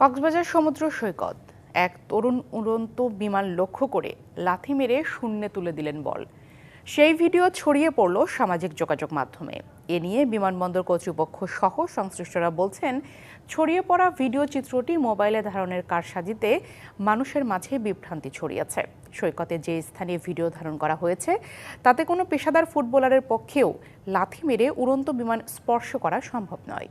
কক্সবাজার সমুদ্র সৈকত এক তরুণ উড়ন্ত বিমান লক্ষ্য করে লাথি মেরে শূন্যে তুলে দিলেন বল। সেই ভিডিও ছড়িয়ে পড়ল সামাজিক যোগাযোগ মাধ্যমে। এ নিয়ে বিমানবন্দর কর্তৃপক্ষ সহ সংশ্লিষ্টরা বলছেন, ছড়িয়ে পড়া ভিডিও চিত্রটি মোবাইলে ধারণের কারসাজিতে মানুষের মাঝে বিভ্রান্তি ছড়িয়েছে। সৈকতে যে স্থানে ভিডিও ধারণ করা হয়েছে তাতে কোনো পেশাদার ফুটবলারের পক্ষেও লাথি মেরে উড়ন্ত বিমান স্পর্শ করা সম্ভব নয়।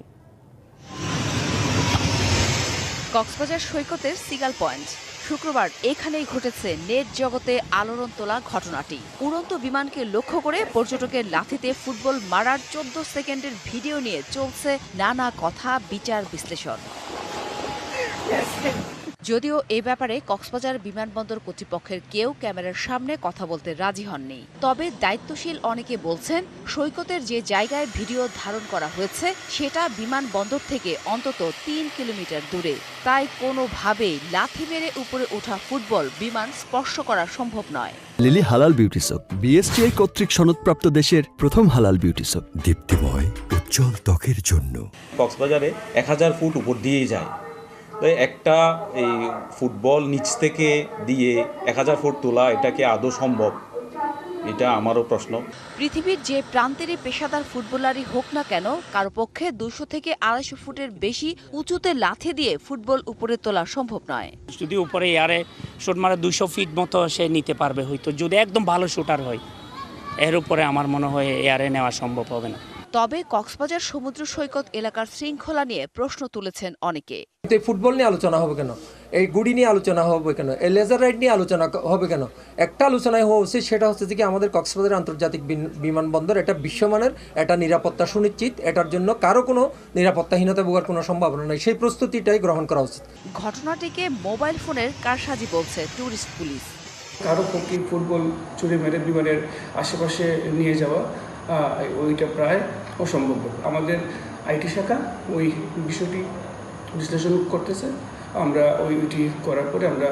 কক্সবাজার সৈকতের সিগাল পয়েন্ট। শুক্রবার এখানেই ঘটেছে নেট জগতে আলোড়ন তোলা ঘটনাটি। উড়ন্ত বিমানকে লক্ষ্য করে পর্যটকের লাথিতে ফুটবল মারার 14 সেকেন্ডের ভিডিও নিয়ে চলছে নানা কথা, বিচার, বিশ্লেষণ। যদিও এ ব্যাপারে কক্সবাজার বিমানবন্দর কর্তৃপক্ষের কেউ ক্যামেরার সামনে কথা বলতে রাজি হননি। তবে দায়িত্বশীল অনেকে বলছেন, সৈকতের যে জায়গায় ভিডিও ধারণ করা হয়েছে সেটা বিমানবন্দর থেকে অন্তত 3 কিলোমিটার দূরে। তাই কোনোভাবেই লাথি মেরে উপরে ওঠা ফুটবল বিমান স্পর্শ করা সম্ভব নয়। লিলি হালাল বিউটি সোপ, বিএসটিআই কর্তৃক সনদপ্রাপ্ত দেশের প্রথম হালাল বিউটি সোপ। দীপ্তিময় উজ্জ্বল ত্বকের জন্য। কক্সবাজারে 1000 ফুট উপর দিয়েই যায়। তো একটা এই ফুটবল নিচ থেকে দিয়ে 1000 ফুট তোলা, এটা কি আদৌ সম্ভব? এটা আমারও প্রশ্ন। পৃথিবীর যে প্রান্তেরই পেশাদার ফুটবলারই হোক না কেন, কারো পক্ষে 200 থেকে 250 ফুটের বেশি উঁচুতে লাথি দিয়ে ফুটবল উপরে তোলা সম্ভব নয়। যদি উপরে এয়ারে শট মারে 200 ফিট মতো সে নিতে পারবে হয়তো, যদি একদম ভালো শুটার হয়। এর উপরে আমার মনে হয় এয়ারে নেওয়া সম্ভব হবে না। তবে কক্সবাজার সমুদ্র সৈকত এলাকার শৃঙ্খলা নিয়ে প্রশ্ন তুলেছেন অনেকে। এই ফুটবল নিয়ে আলোচনা হবে কেন? এই গুড়ি নিয়ে আলোচনা হবে কেন? এই লেজার রাইড নিয়ে আলোচনা হবে কেন? একটা আলোচনায় হওয়া উচিত, সেটা হচ্ছে যে আমাদের কক্সবাজার আন্তর্জাতিক বিমানবন্দর এটা বিশ্বমানের, এটা নিরাপত্তা সুনিশ্চিত, এটার জন্য কারো কোনো নিরাপত্তাহীনতা ভোগার কোনো সম্ভাবনা নেই। সেই প্রস্তুতিটাই গ্রহণ করা উচিত। ঘটনাটিকে মোবাইল ফোনের কারসাজি বলছে ট্যুরিস্ট পুলিশ। কারো পক্ষে ফুটবল চুরি মেরে বিমানের আশেপাশে নিয়ে যাওয়া ওইটা প্রায় অসম্ভব। আমাদের আইটি শাখা ওই বিষয়টি বিশ্লেষণ করতেছে। আমরা ওইটি করার পরে আমরা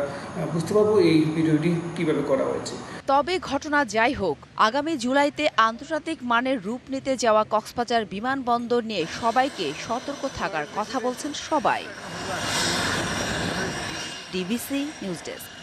বুঝতে পারবো এই ভিডিওটি কীভাবে করা হয়েছে। তবে ঘটনা যাই হোক, আগামী জুলাইতে আন্তর্জাতিক মানের রূপ নিতে যাওয়া কক্সবাজার বিমানবন্দর নিয়ে সবাইকে সতর্ক থাকার কথা বলছেন সবাই। DBC news desk.